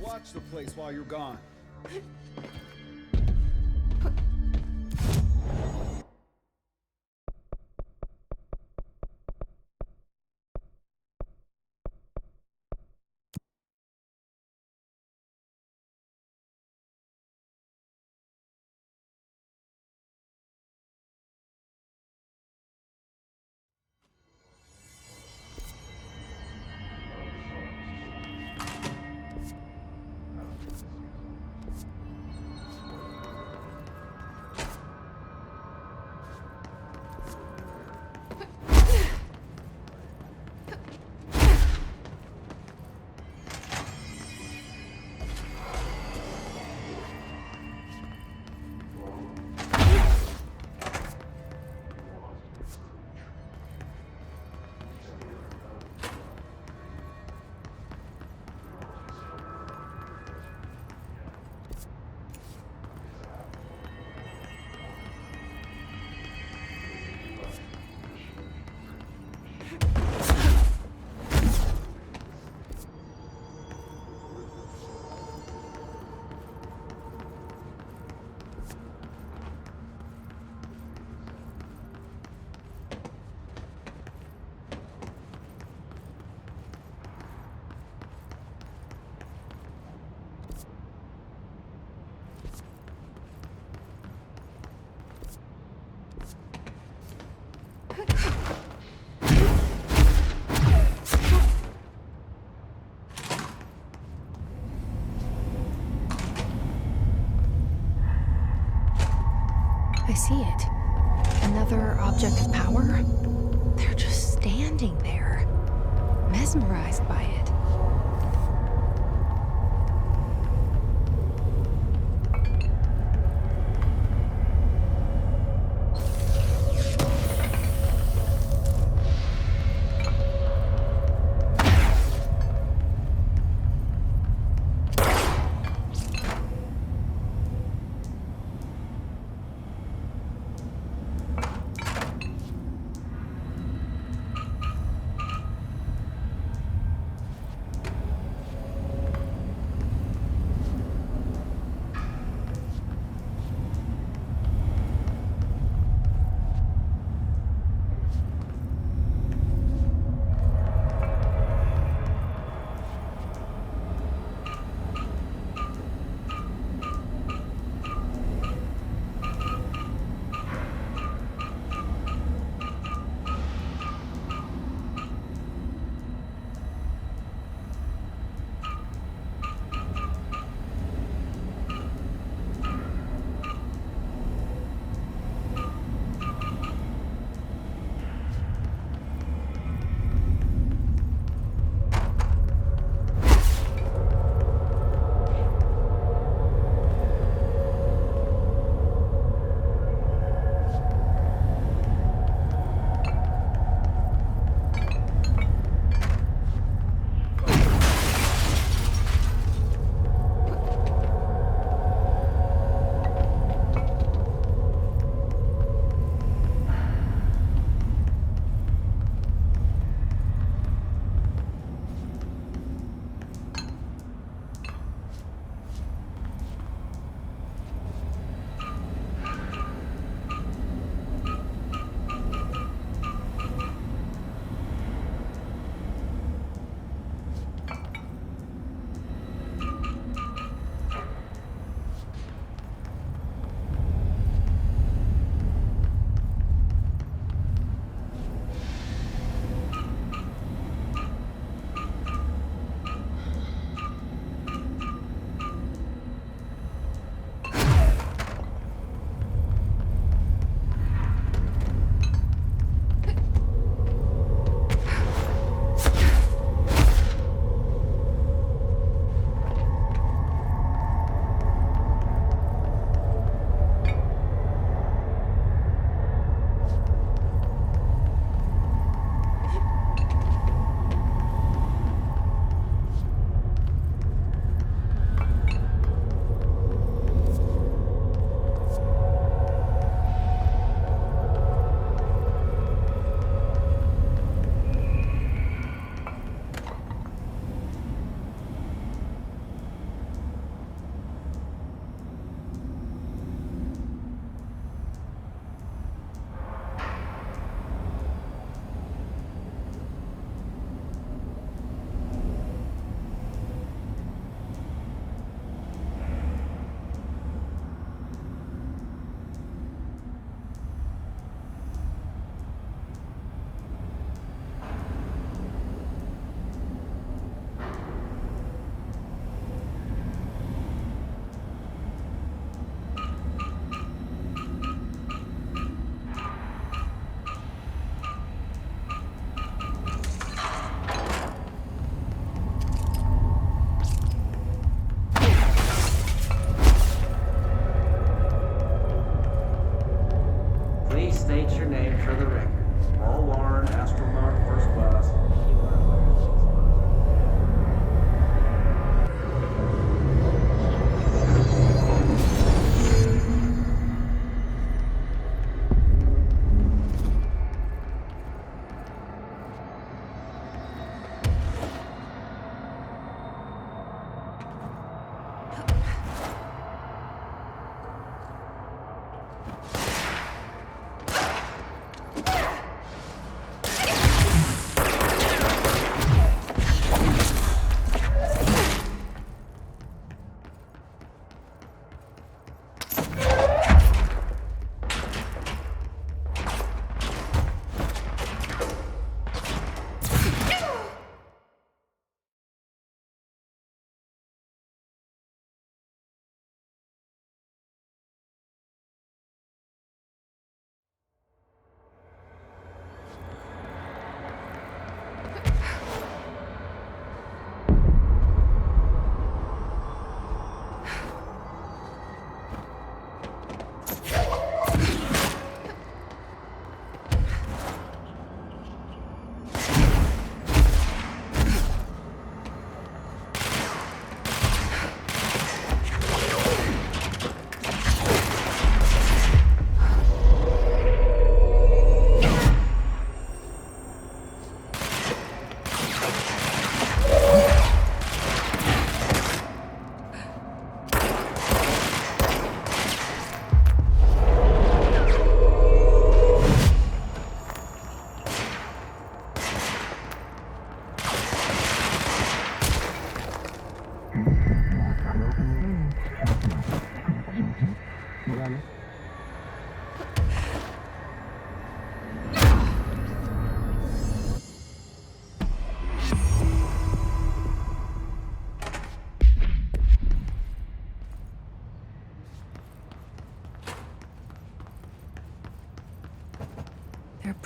watch the place while you're gone. I see it. Another object of power? They're just standing there, mesmerized by it.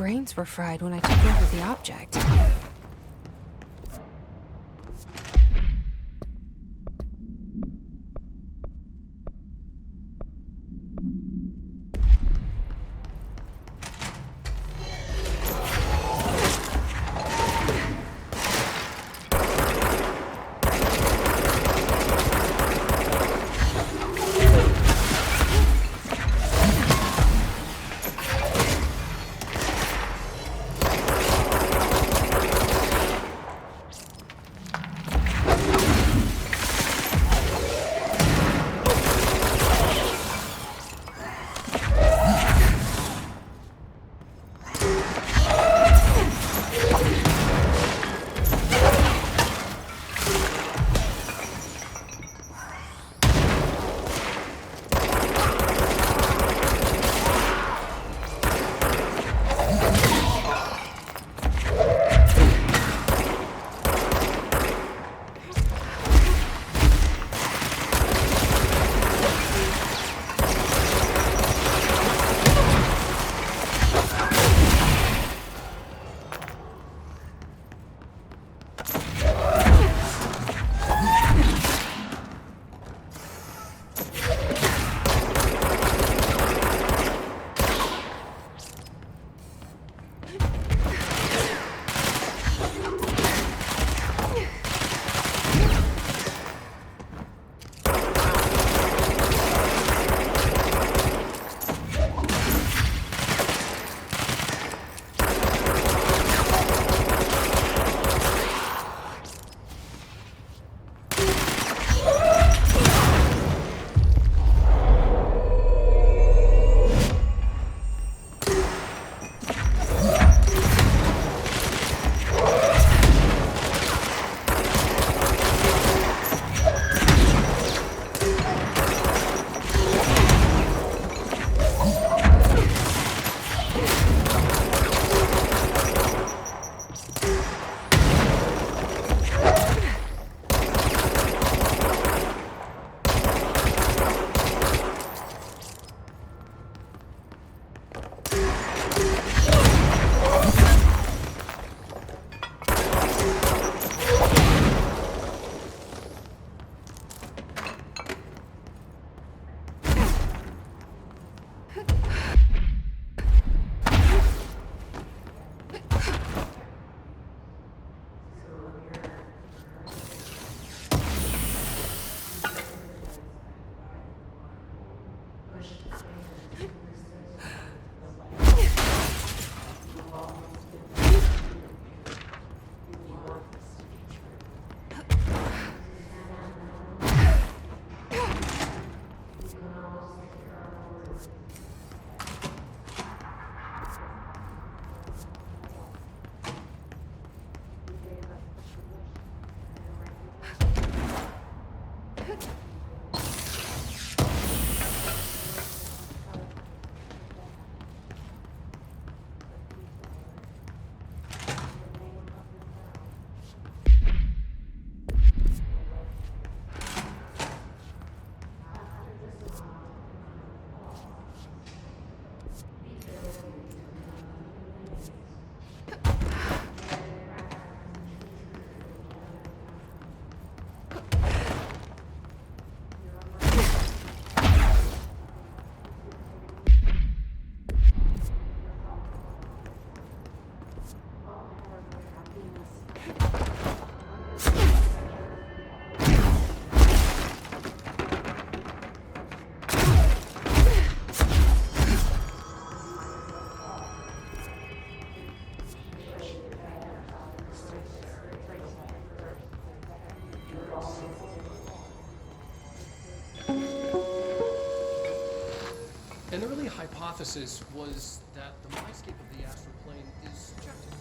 brains were fried when I took over the object. An early hypothesis was that the mindscape of the astral plane is subjective.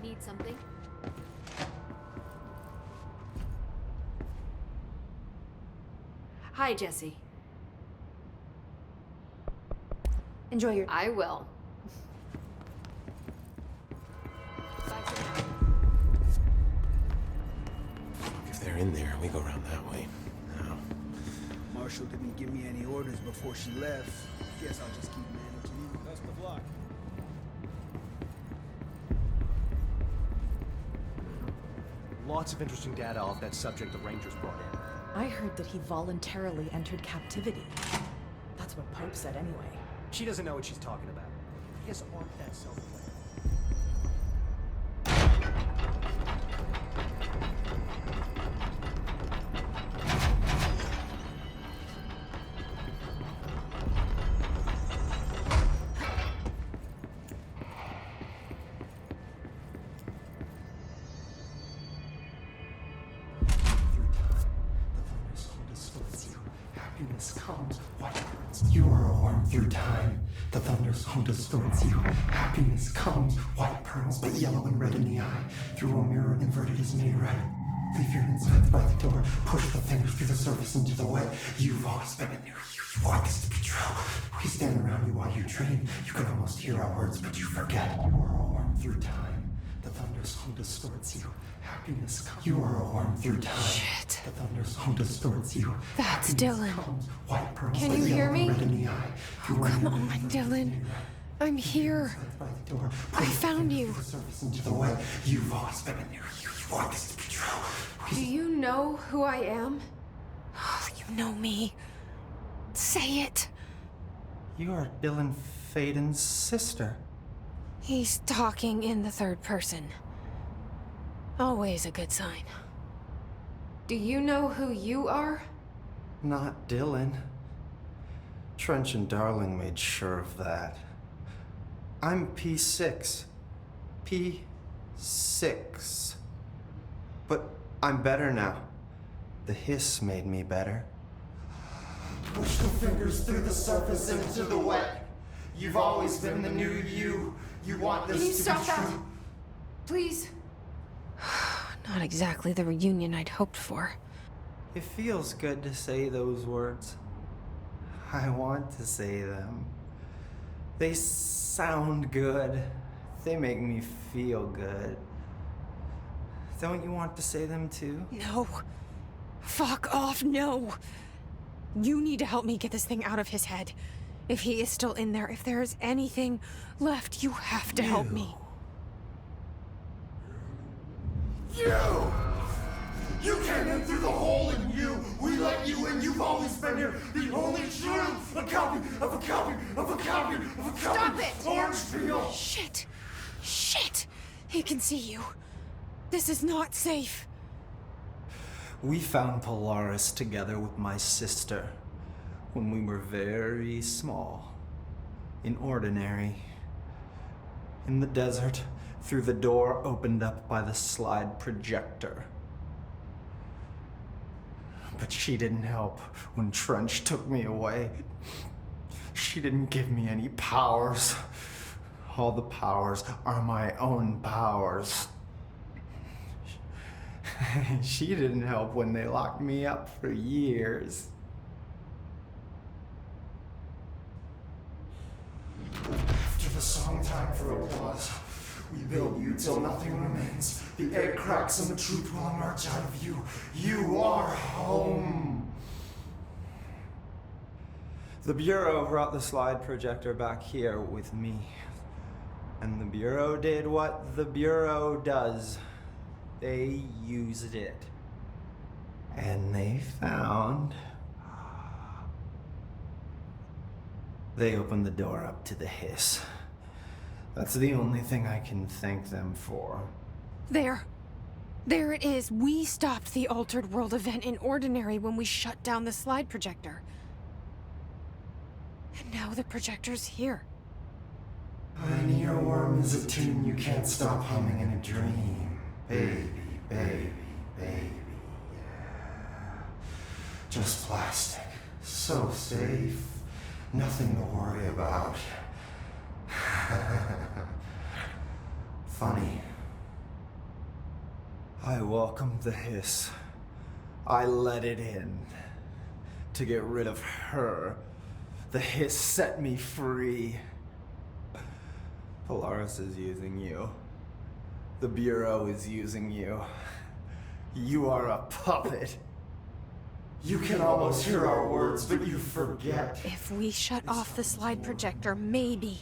Need something? Hi, Jesse. Enjoy your. I will. Bye for now. If they're in there, we go around that way. Now, Marshall didn't give me any orders before she left. Guess I'll just keep managing. Best of luck. Lots of interesting data off that subject the Rangers brought in. I heard that he voluntarily entered captivity. That's what Pope said anyway. She doesn't know what she's talking about. His aren't that self-aware. Happiness comes, what hurts? You are warm through time. The thunder's home distorts you. Happiness comes, white pearls, but yellow and red in the eye. Through a mirror inverted is made right. Leave your insides by the door. Push the fingers through the surface into the wet. You've always been in there. You want this to be true. We stand around you while you dream. You can almost hear our words, but you forget. You are a worm through time. The thunder's home distorts you. Happiness comes. You are a worm through time. Shit. The thunder's home distorts you. That's Happiness Dylan. comes, white pearls, Can but you hear yellow and me? red in the eye. Oh, come on, Dylan. I'm here. I found you. Into the wet. You've always been in there. You want this to be true. Do you know who I am? Oh, you know me. Say it. You are Dylan Faden's sister. He's talking in the third person. Always a good sign. Do you know who you are? Not Dylan. Trench and Darling made sure of that. I'm P6. P6. But I'm better now. The hiss made me better. Push the fingers through the surface into the wet. You've always been the new you. You want this Can you to stop be that? true. Please? Not exactly the reunion I'd hoped for. It feels good to say those words. I want to say them. They sound good. They make me feel good. Don't you want to say them too? No. Fuck off, no. You need to help me get this thing out of his head. If he is still in there, if there is anything left, you have to help me. You came in through the hole in you. We let you in. You've always been here. The only truth. A copy of a copy of a copy of a copy. Stop it! Orange peel. Shit. Shit. He can see you. This is not safe. We found Polaris together with my sister when we were very small, in Ordinary, in the desert, through the door opened up by the slide projector. But she didn't help when Trench took me away. She didn't give me any powers. All the powers are my own powers. She didn't help when they locked me up for years. After the song time for applause, we build you till nothing remains. The egg cracks and the truth will emerge out of you. You are home. The Bureau brought the slide projector back here with me. And the Bureau did what the Bureau does. They used it. And they found... They opened the door up to the hiss. That's the only thing I can thank them for. There. There it is. We stopped the Altered World event in Ordinary when we shut down the slide projector. And now the projector's here. An earworm is a tune you can't stop humming in a dream. Baby, baby, baby, yeah. Just plastic. So safe. Nothing to worry about. Funny. I welcomed the hiss. I let it in. To get rid of her. The hiss set me free. Polaris is using you. The Bureau is using you. You are a puppet. You can almost hear our words, but you forget. If we shut off the slide projector, maybe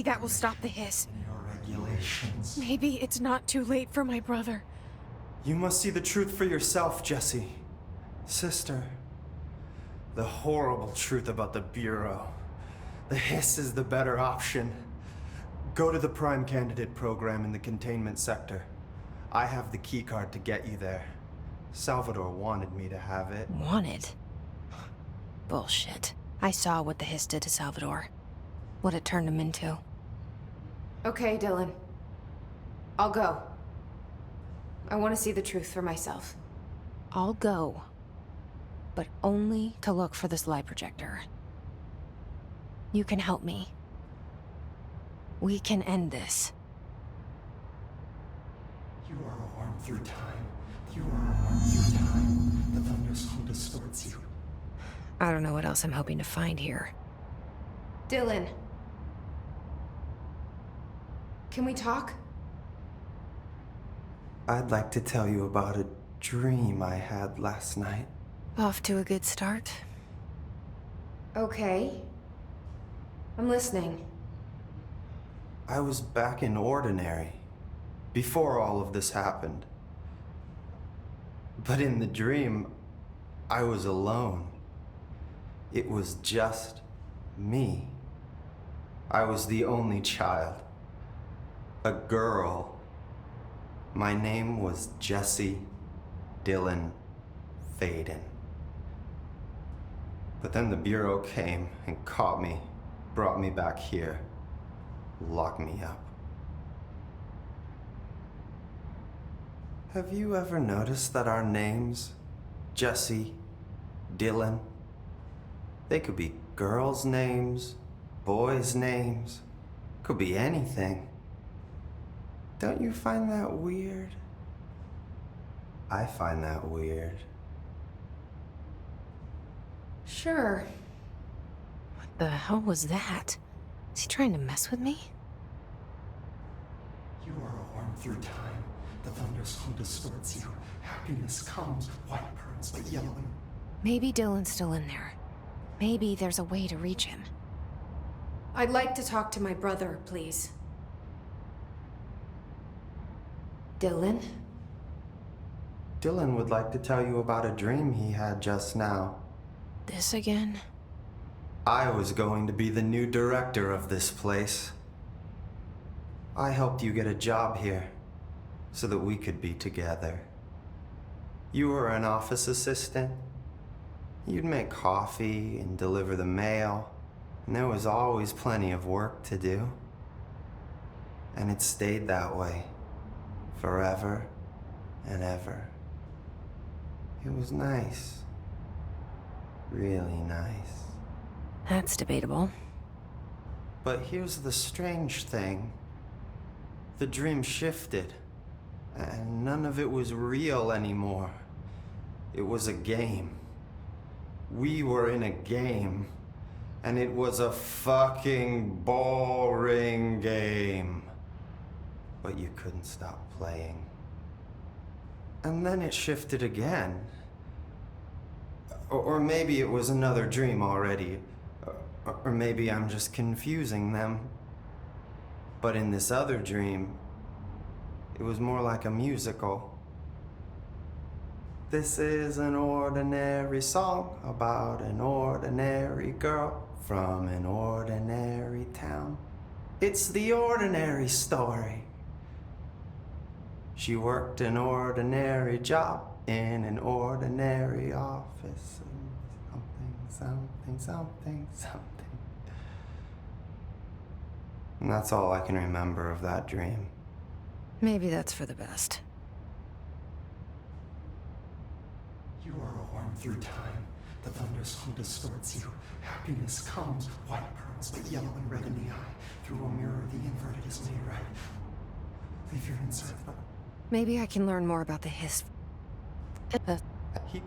that will stop the hiss. Your regulations. Maybe it's not too late for my brother. You must see the truth for yourself, Jesse. Sister. The horrible truth about the Bureau. The hiss is the better option. Go to the Prime Candidate program in the containment sector. I have the keycard to get you there. Salvador wanted me to have it. Wanted? Bullshit. I saw what the hiss did to Salvador. What it turned him into. Okay, Dylan. I'll go. I want to see the truth for myself. I'll go. But only to look for the slide projector. You can help me. We can end this. You are a worm through time. You are a worm through time. The thunderstorm distorts you. I don't know what else I'm hoping to find here. Dylan. Can we talk? I'd like to tell you about a dream I had last night. Off to a good start. Okay. I'm listening. I was back in Ordinary, before all of this happened. But in the dream, I was alone. It was just me. I was the only child. A girl. My name was Jesse Dylan Faden. But then the Bureau came and caught me, brought me back here, locked me up. Have you ever noticed that our names, Jesse, Dylan, they could be girls' names, boys' names, could be anything. Don't you find that weird? I find that weird. Sure. What the hell was that? Is he trying to mess with me? You are a worm through time. The thunderstorm distorts you. Happiness comes, white pearls, but yellow. Maybe Dylan's still in there. Maybe there's a way to reach him. I'd like to talk to my brother, please. Dylan? Dylan would like to tell you about a dream he had just now. This again? I was going to be the new director of this place. I helped you get a job here, so that we could be together. You were an office assistant. You'd make coffee and deliver the mail, and there was always plenty of work to do. And it stayed that way, forever and ever. It was nice. Really nice. That's debatable. But here's the strange thing. The dream shifted, and none of it was real anymore. It was a game. We were in a game, and it was a fucking boring game. But you couldn't stop playing. And then it shifted again. Or maybe it was another dream already. Or maybe I'm just confusing them. But in this other dream, it was more like a musical. This is an ordinary song about an ordinary girl from an ordinary town. It's the ordinary story. She worked an ordinary job in an ordinary office. Something. And that's all I can remember of that dream. Maybe that's for the best. You are a worm through time. The thunderstorm distorts you. Happiness comes, white pearls, but yellow and red in the eye. Through a mirror, the inverted is made right. Leave your inside. Maybe I can learn more about the history. He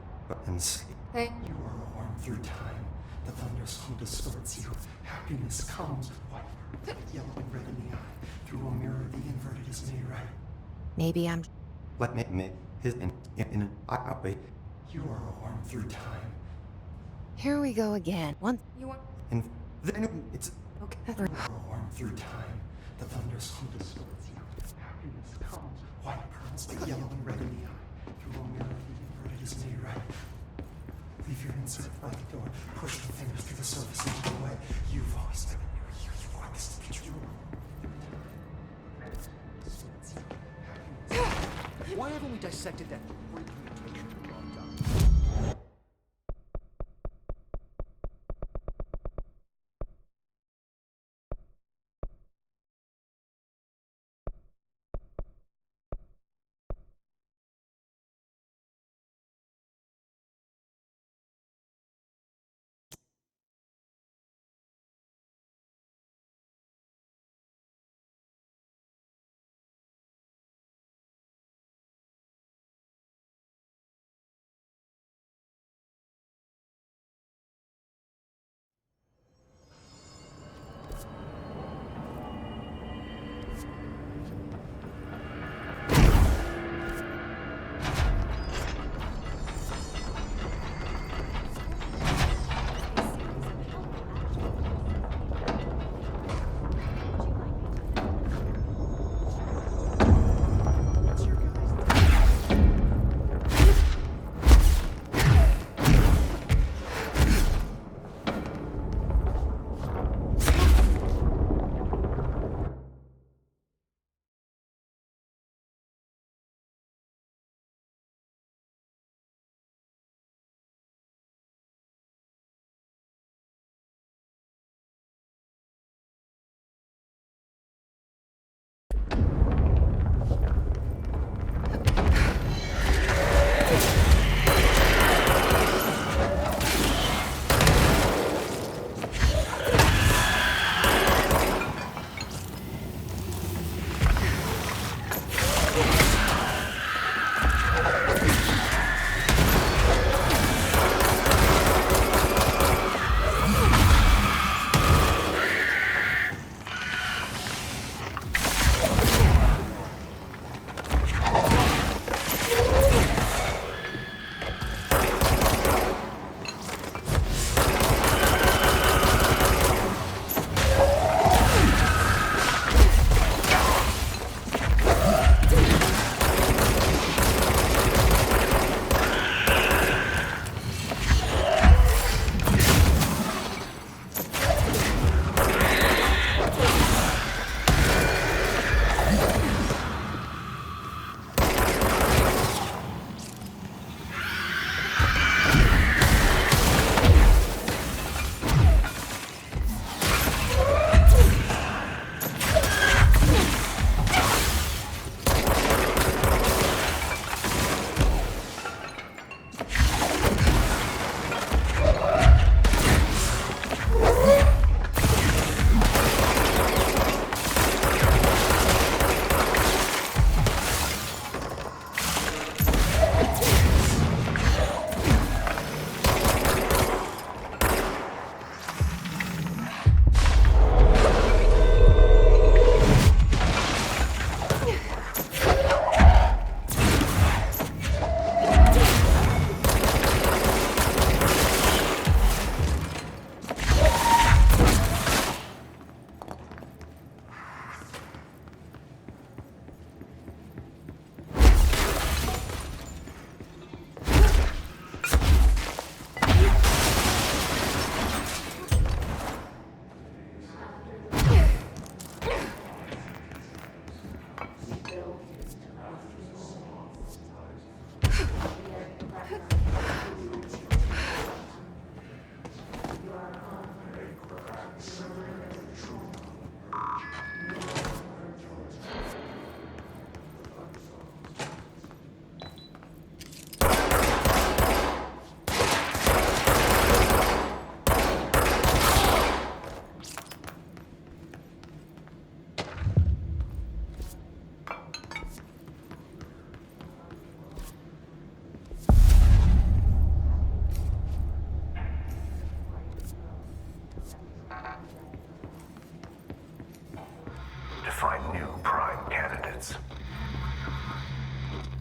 and sleep. Hey. You are warm through time. The thunderstorm distorts you. Happiness comes, white, yellow, and red in the eye. Through a mirror, the inverted is made right. Maybe I'm. Let me his in I wait. You are warm through time. Here we go again. You want? And then it's Okay. You are warm through time. The thunderstorm distorts you. Happiness comes, white pearls, but yellow and red in the eye. Through a mirror, the inverted is made right. Leave your insert by the door. Push the fingers through the surface into the way. You've always been here. You've got this to get you. Why haven't we dissected that freak mutation for a long time?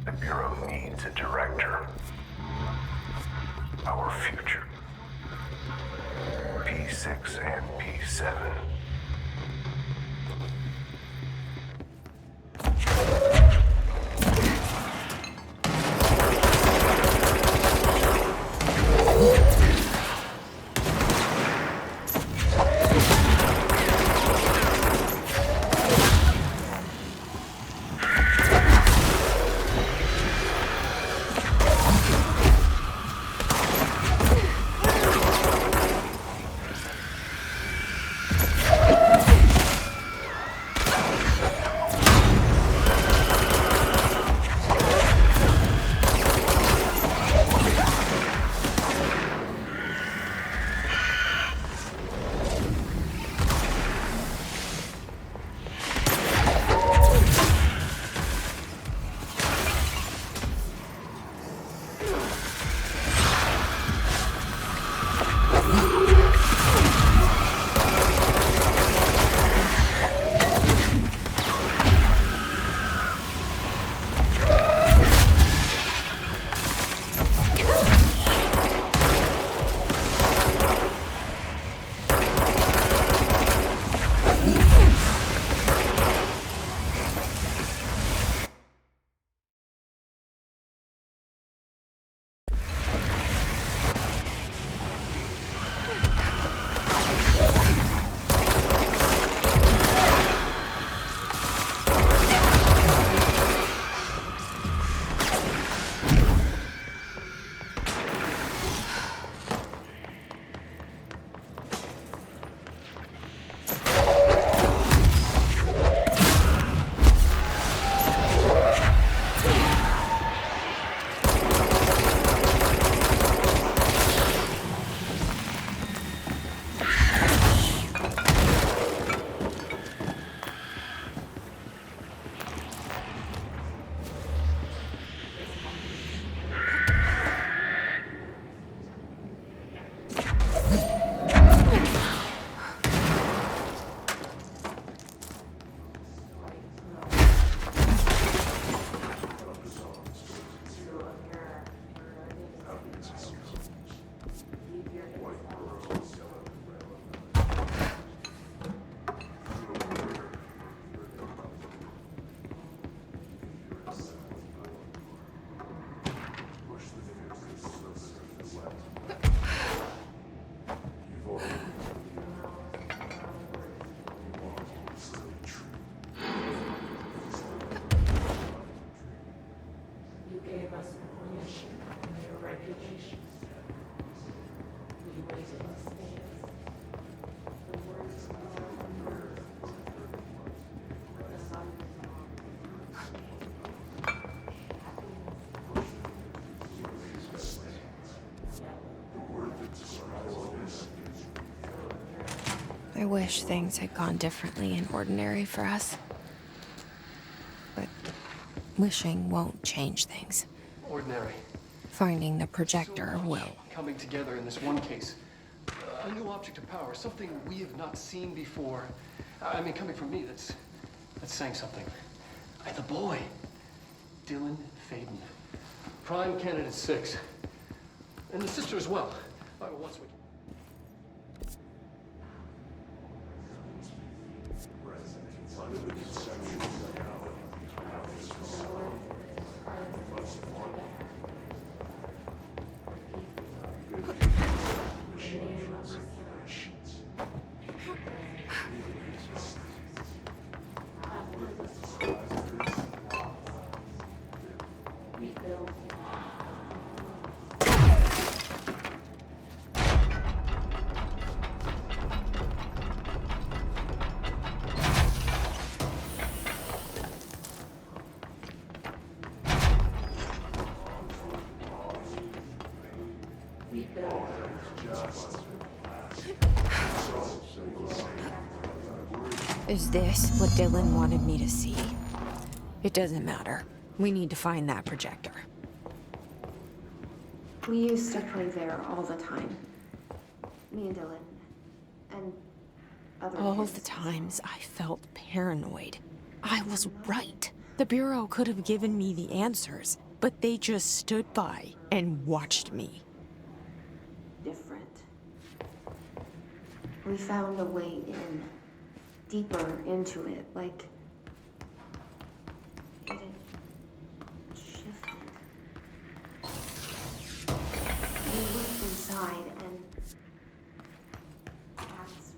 The Bureau needs a director. Our future. P6 and P7. I wish things had gone differently in Ordinary for us. But wishing won't change things. Ordinary. Finding the projector So much will. coming together in this one case. A new object of power, something we have not seen before. I mean, coming from me, that's saying something. The boy, Dylan Faden, prime candidate 6, and the sister as well. Once we. Is this what Dylan wanted me to see? It doesn't matter. We need to find that projector. We used to play there all the time. Me and Dylan. And other All kids. the times I felt paranoid. I was right. The Bureau could have given me the answers, but they just stood by and watched me. Different. We found a way in. Deeper into it, like... it had shifted. We looked inside and... that's...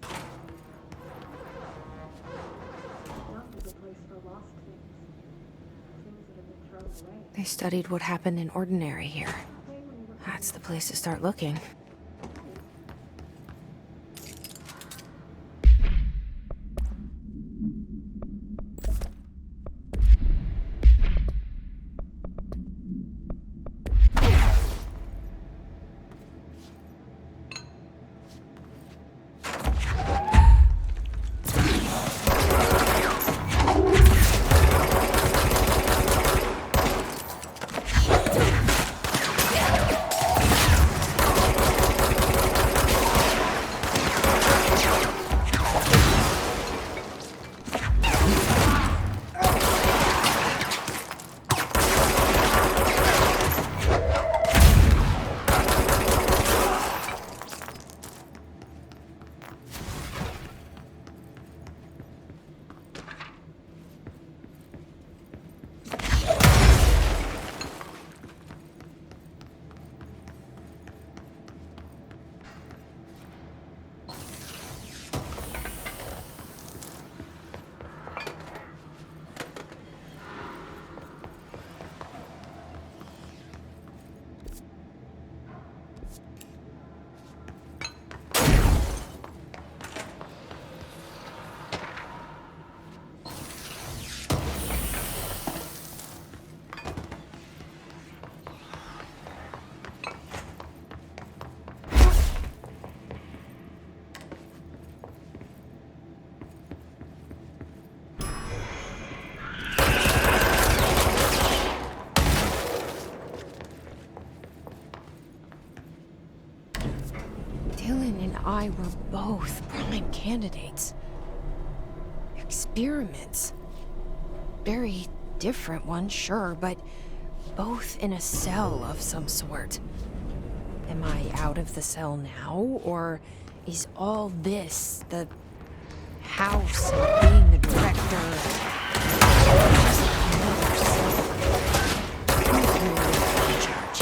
not a good place for lost things. Things that have been thrown away. They studied what happened in Ordinary here. That's the place to start looking. Dylan and I were both prime candidates. Experiments. Very different ones, sure, but both in a cell of some sort. Am I out of the cell now, or is all this the house of being the director? Just another cell. Who's really in charge?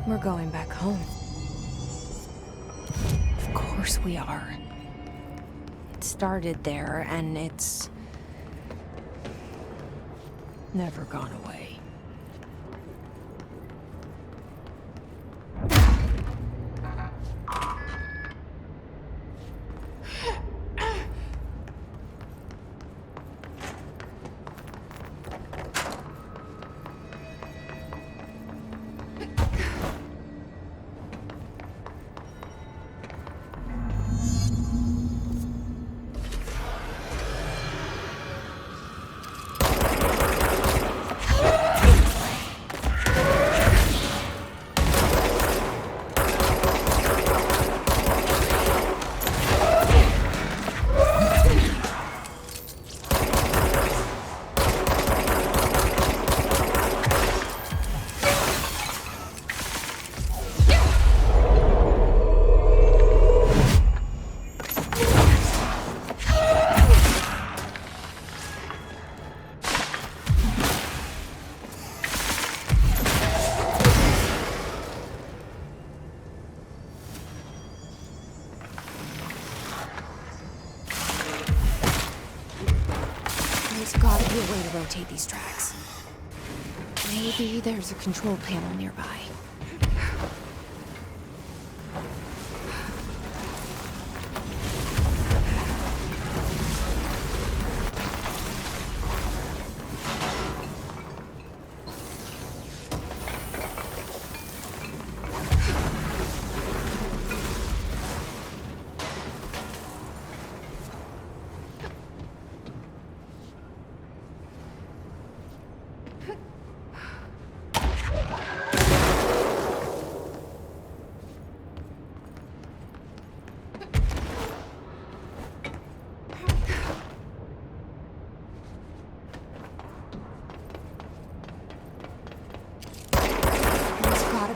We're going back home. Of course we are. It started there, and it's never gone away. rotate these tracks. Maybe there's a control panel nearby.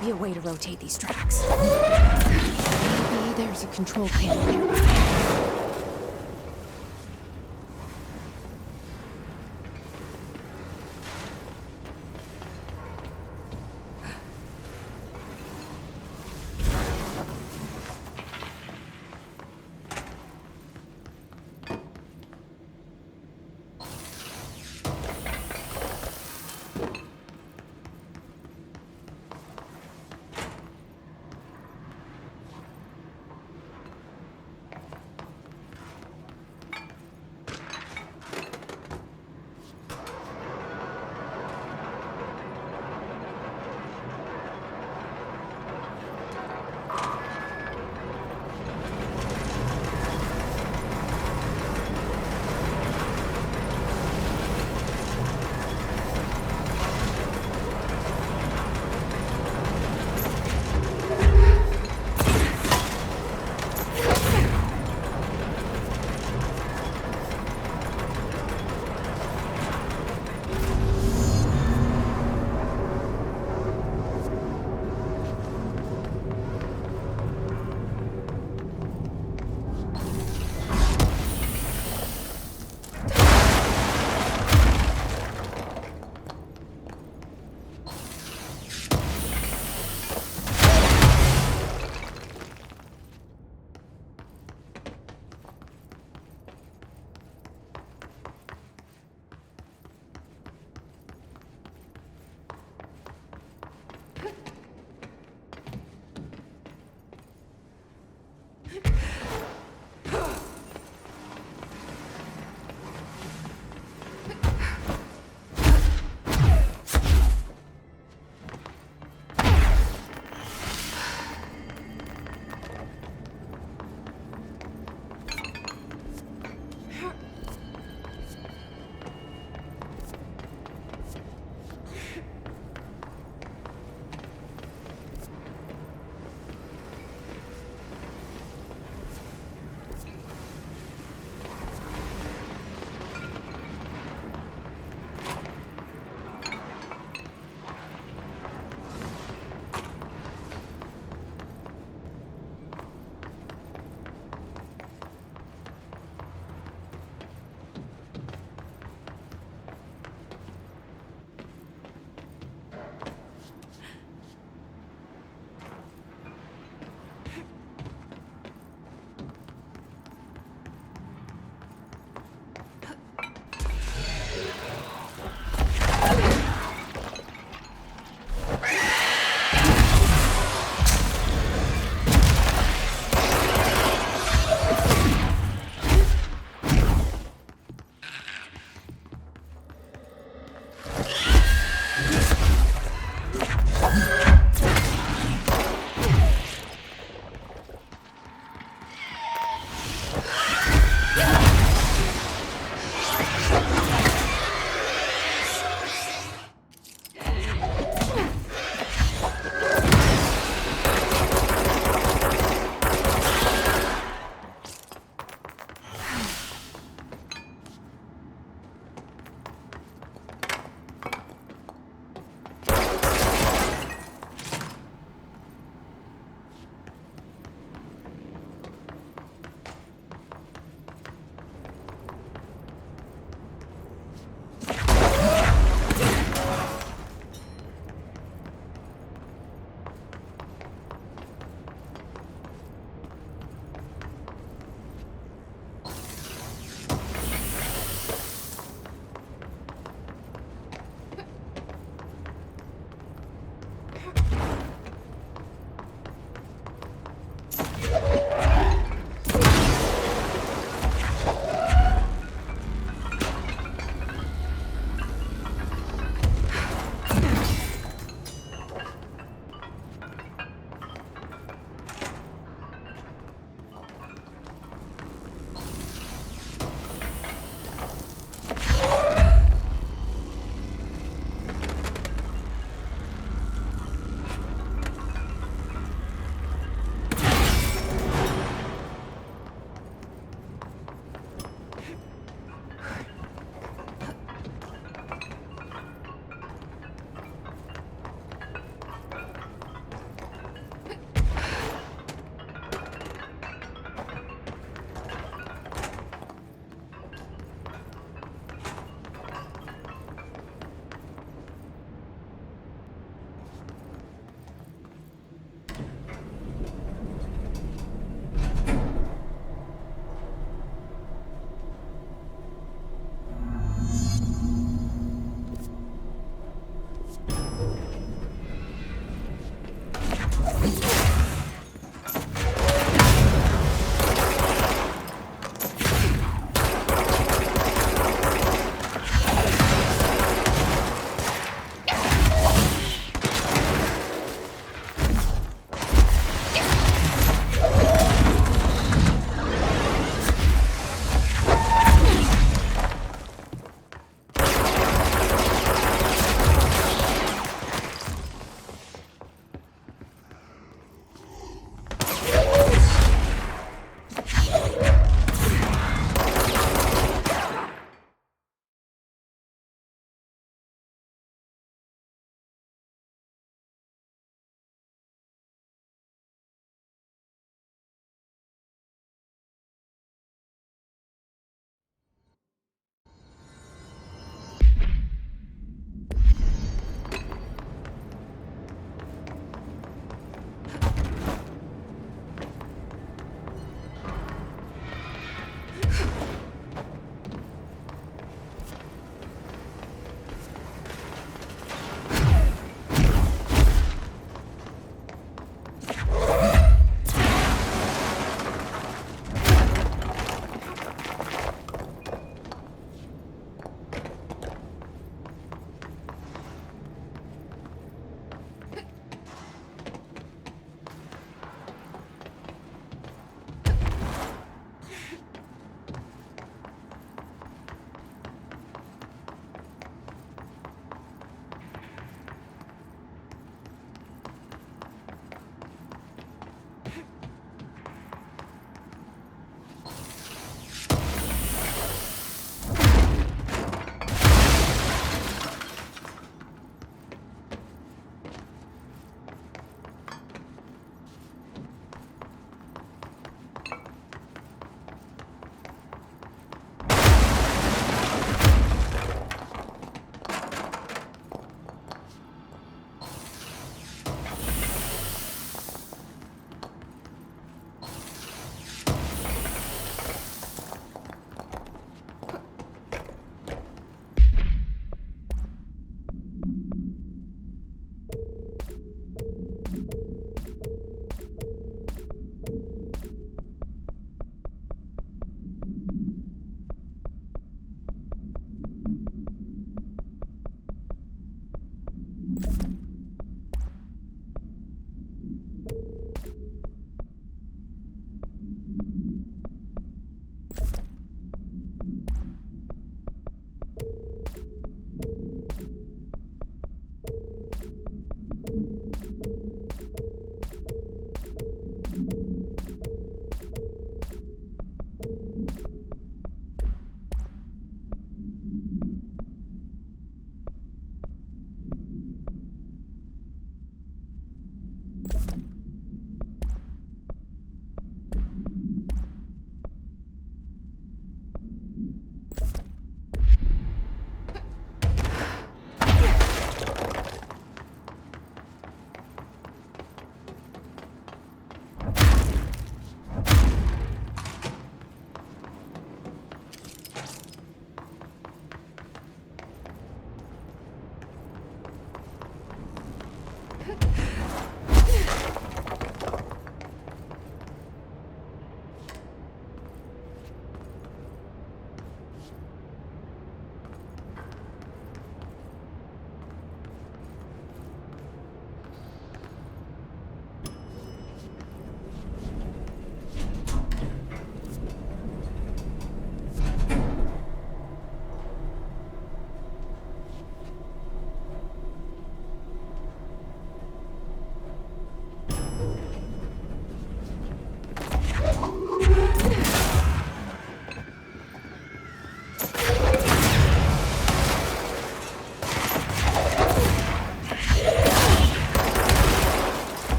Be a way to rotate these tracks. Maybe there's a control panel nearby.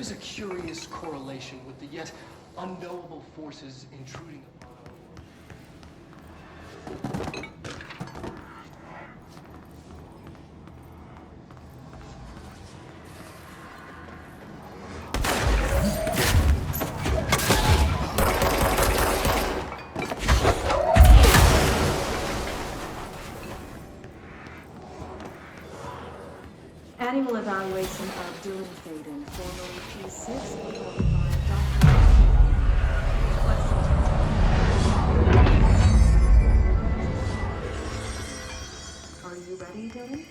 There's a curious correlation with the yet unknowable forces intruding upon our world. Annual evaluation of Dylan Faden, formerly P6, reported by Dr. Are you ready, Dylan?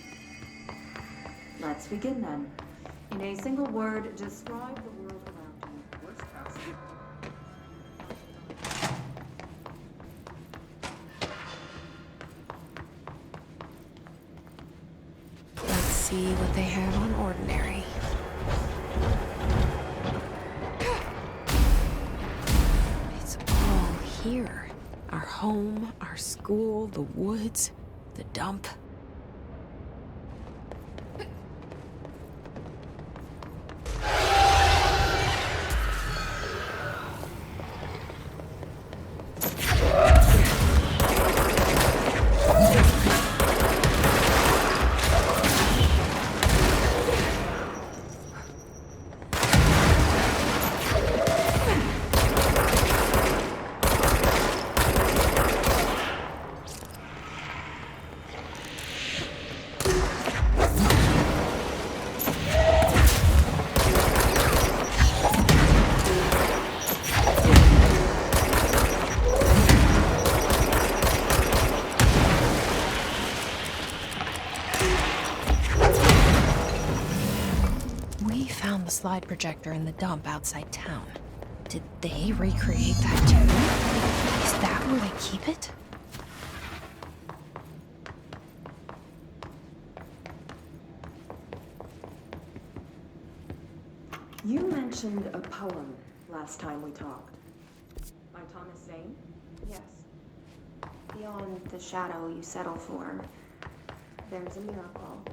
Let's begin then. In a single word, describe the world around you. Worst case. Let's see what they have on ordinary. It's all here. Our home, our school, the woods, the dump. The slide projector in the dump outside town. Did they recreate that too? Is that where they keep it? You mentioned a poem last time we talked. By Thomas Zane? Yes. Beyond the shadow you settle for, there's a miracle.